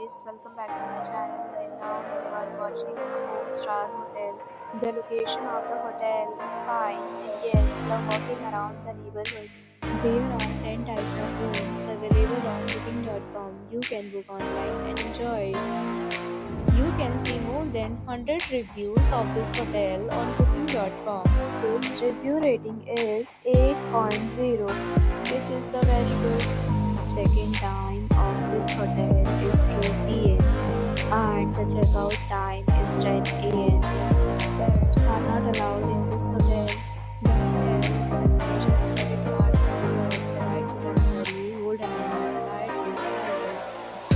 guys, welcome back to my channel, and now you are watching a 4-star hotel. The location of the hotel is fine and guests love walking around the neighborhood. There are 10 types of rooms available on booking.com. You can book online and enjoy it. You can see more than 100 reviews of this hotel on booking.com. Its review rating is 8.0, which is the very good. Check-in time of this hotel is 2 p.m. and the checkout time is 10 a.m. Pets are not allowed in this hotel. The hotel accepts credit cards and reserves the right to temporarily hold an amount prior to arrival.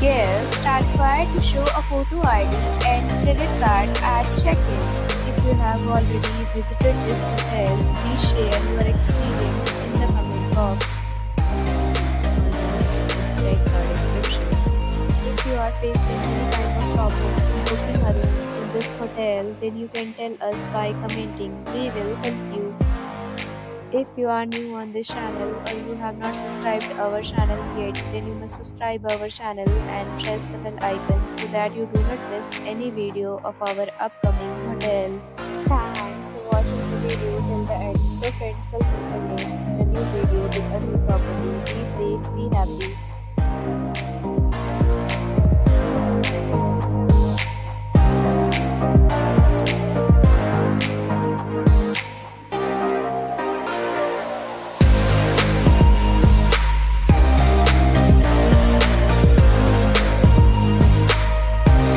Guests are required to show a photo ID and credit card at check-in. If you have already visited this hotel, please share your experience in the comment box. Check the description. If you are facing any kind of problem in booking a room in this hotel, then you can tell us by commenting. We will help you. If you are new on this channel or you have not subscribed our channel yet, then you must subscribe our channel and press the bell icon so that you do not miss any video of our upcoming hotel. Thanks for watching the video till the end. So friends, will meet again in a new video with a new property. Be safe, be happy.